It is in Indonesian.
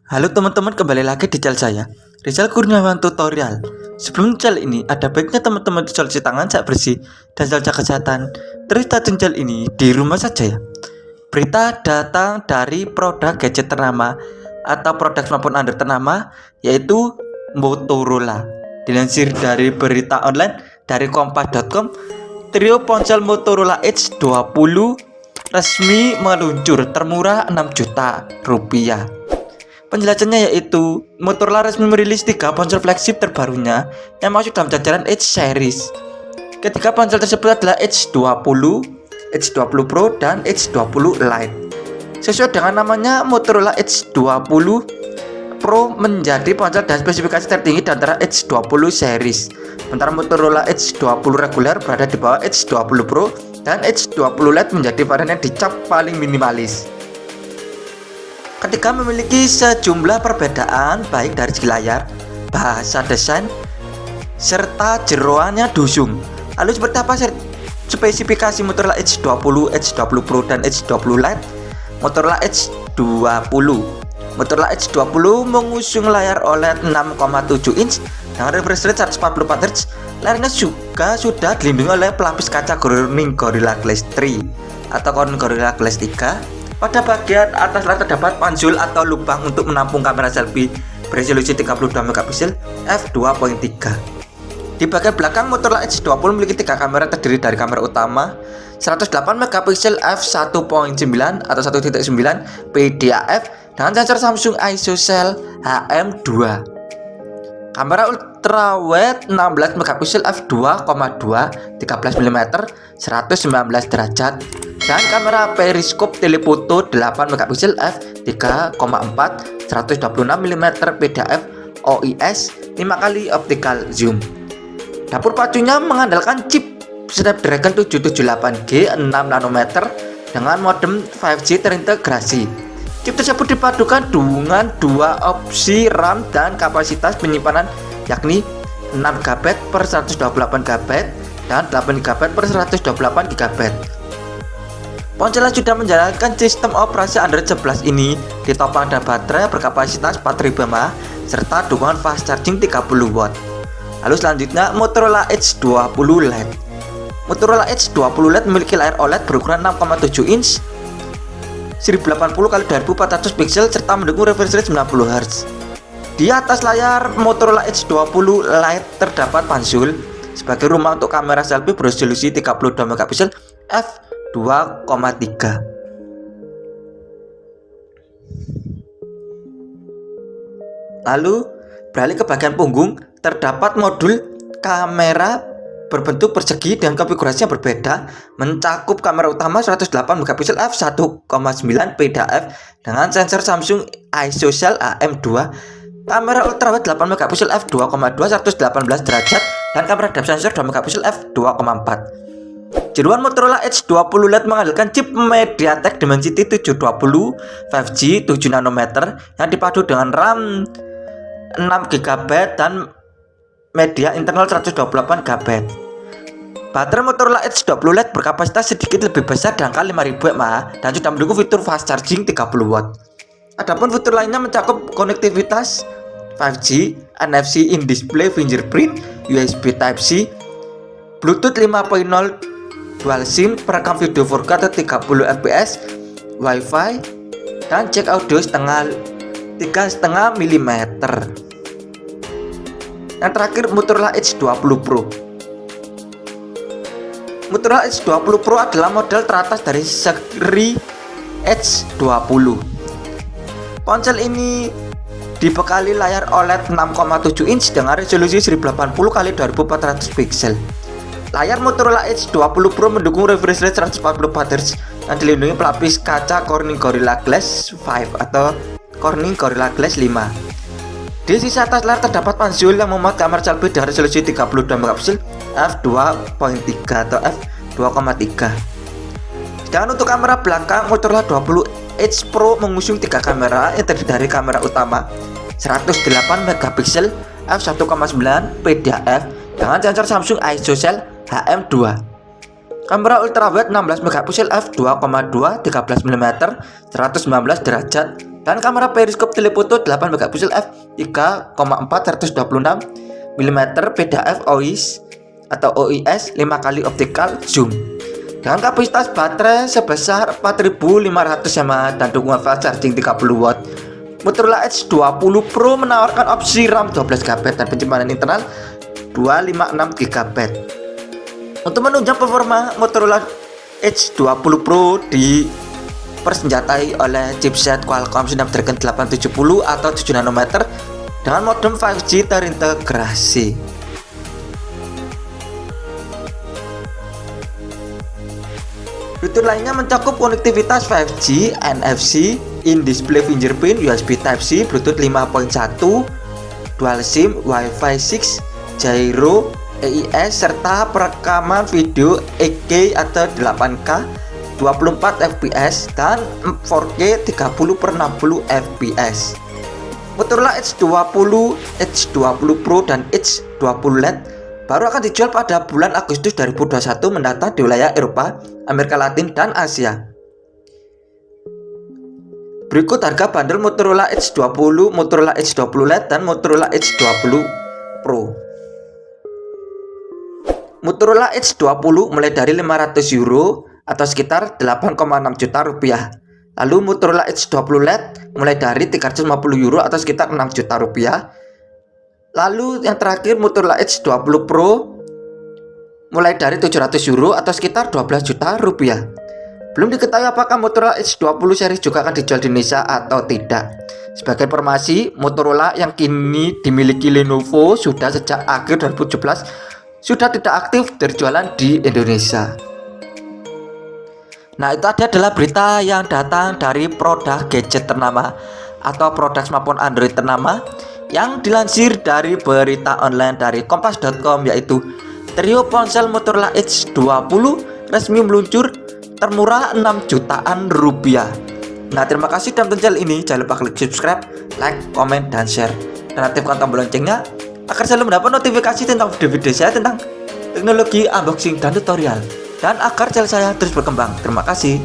Halo teman-teman, kembali lagi di channel saya, Rizal Kurniawan Tutorial. Sebelum channel ini, ada baiknya teman-teman cuci tangan saat bersih dan jaga kesehatan. Terus tonton channel ini di rumah saja ya. Berita datang dari produk gadget ternama atau produk smartphone Android ternama, yaitu Motorola. Dilansir dari berita online dari kompas.com, trio ponsel Motorola Edge 20 resmi meluncur termurah 6 juta rupiah. Penjelasannya yaitu Motorola resmi merilis 3 ponsel flagship terbarunya yang masuk dalam jajaran Edge series. Ketiga ponsel tersebut adalah Edge 20, Edge 20 Pro, dan Edge 20 Lite. Sesuai dengan namanya, Motorola Edge 20 Pro menjadi ponsel dengan spesifikasi tertinggi di antara Edge 20 series. Sementara Motorola Edge 20 reguler berada di bawah Edge 20 Pro, dan Edge 20 Lite menjadi varian yang dicap paling minimalis. Ketika memiliki sejumlah perbedaan baik dari segi layar, bahasa desain, serta jeroannya dusung. Lalu seperti apa spesifikasi Motorola Edge 20, Edge 20 Pro, dan Edge 20 Lite? Motorola Edge 20 Motorola Edge 20 mengusung layar OLED 6,7 inch dengan refresh rate 144 Hz. Layarnya juga sudah dilindungi oleh pelapis kaca Corning Gorilla Glass 3 atau Corning Gorilla Glass 3. Pada bagian atas layar terdapat panjul atau lubang untuk menampung kamera selfie beresolusi 32 megapiksel f2.3. Di bagian belakang, Motorola Edge 20 memiliki 3 kamera terdiri dari kamera utama 108 megapiksel f1.9 atau 1.9 PDAF dengan sensor Samsung ISOCELL HM2. Kamera ultrawide 16 megapiksel f2.2 13 mm 119 derajat dan kamera periskop telefoto 8 megapiksel f3.4 126 mm PDAF OIS 5 kali optical zoom. Dapur pacunya mengandalkan chip Snapdragon 778G 6 nanometer dengan modem 5G terintegrasi. Chip tersebut dipadukan dengan 2 opsi RAM dan kapasitas penyimpanan yakni 6GB per 128GB dan 8GB per 128GB. Ponsel yang sudah menjalankan sistem operasi Android 11 ini ditopang dengan baterai berkapasitas 4000 mAh serta dukungan fast charging 30W. Lalu selanjutnya, Motorola Edge 20 Lite. Motorola Edge 20 Lite memiliki layar OLED berukuran 6,7 inch 1080x2400 pixel serta mendukung refresh rate 90 Hz. Di atas layar Motorola Edge 20 Lite terdapat panjul sebagai rumah untuk kamera selfie beresolusi 32 megapiksel f2.3. Lalu beralih ke bagian punggung, terdapat modul kamera berbentuk persegi dengan konfigurasi yang berbeda, mencakup kamera utama 108 megapiksel f1.9 PDAF dengan sensor Samsung ISOCELL HM2, kamera ultrawide 8 megapiksel f2.2 118 derajat dan kamera depth sensor 2 megapiksel f2.4. Jeruan Motorola Edge 20 Lite mengandalkan chip MediaTek Dimensity 720 5G 7 nanometer yang dipadu dengan RAM 6GB dan media internal 128GB. Baterai Motorola Edge 20 Lite berkapasitas sedikit lebih besar di angka 5000 mAh dan sudah mendukung fitur fast charging 30W. Adapun fitur lainnya mencakup konektivitas 5G, NFC in-display fingerprint, USB Type-C, Bluetooth 5.0 dual SIM, perekam video 4K atau 30fps, Wi-Fi, dan jack audio 3,5 mm. Yang terakhir, Motorola Edge 20 Pro. Motorola Edge 20 Pro adalah model teratas dari seri Edge 20. Ponsel ini dibekali layar OLED 6,7 inch dengan resolusi 1080x2400 pixel. Layar Motorola Edge 20 Pro mendukung refresh rate 144 Hz yang dilindungi pelapis kaca Corning Gorilla Glass 5 atau Corning Gorilla Glass 5. Di sisi atas layar terdapat panjul yang memuat kamera selfie dengan resolusi 32 megapiksel f2.3 atau f2.3. Sedangkan untuk kamera belakang, Motorola 20 Edge Pro mengusung 3 kamera yang terdiri dari kamera utama 108 megapiksel f1.9 PDAF dengan sensor Samsung ISOCELL HM2. Kamera ultrawide 16 megapiksel f2.2 13 mm 119 derajat Dan kamera periskop telefoto 8 megapiksel f3,4 126 mm PDAF OIS atau OIS 5 kali optical zoom dengan kapasitas baterai sebesar 4500 mAh dan dukungan fast charging 30 watt. Motorola Edge 20 Pro menawarkan opsi RAM 12GB dan penyimpanan internal 256 GB. Untuk menunjang performa, Motorola Edge 20 Pro dipersenjatai oleh chipset Qualcomm Snapdragon 870 atau 7 nanometer dengan modem 5G terintegrasi. Fitur lainnya mencakup konektivitas 5G, NFC, in-display fingerprint, USB Type-C, Bluetooth 5.1, dual SIM, Wi-Fi 6, gyro, EIS, serta perekaman video 8K atau 8K 24 fps dan 4K 30/60 fps. Motorola Edge 20, Edge 20 Pro dan Edge 20 LED baru akan dijual pada bulan Agustus 2021 mendatang di wilayah Eropa, Amerika Latin, dan Asia. Berikut harga bandel Motorola Edge 20, Motorola Edge 20 LED, dan Motorola Edge 20 Pro. Motorola Edge 20 mulai dari 500 euro atau sekitar 8,6 juta rupiah. Lalu Motorola Edge 20 LED mulai dari 350 euro atau sekitar 6 juta rupiah. Lalu yang terakhir Motorola Edge 20 Pro mulai dari 700 euro atau sekitar 12 juta rupiah. Belum diketahui apakah Motorola Edge 20 series juga akan dijual di Indonesia atau tidak. Sebagai informasi, Motorola yang kini dimiliki Lenovo sudah sejak akhir 2017 sudah tidak aktif berjualan di Indonesia. Nah, itu adalah berita yang datang dari produk gadget ternama atau produk smartphone Android ternama yang dilansir dari berita online dari kompas.com, yaitu trio ponsel Motorola Edge 20 resmi meluncur termurah 6 jutaan rupiah. Nah, terima kasih sudah menonton channel ini. Jangan lupa klik subscribe, like, komen, dan share, dan aktifkan tombol loncengnya agar selalu mendapat notifikasi tentang video-video saya tentang teknologi, unboxing, dan tutorial, dan agar channel saya terus berkembang. Terima kasih.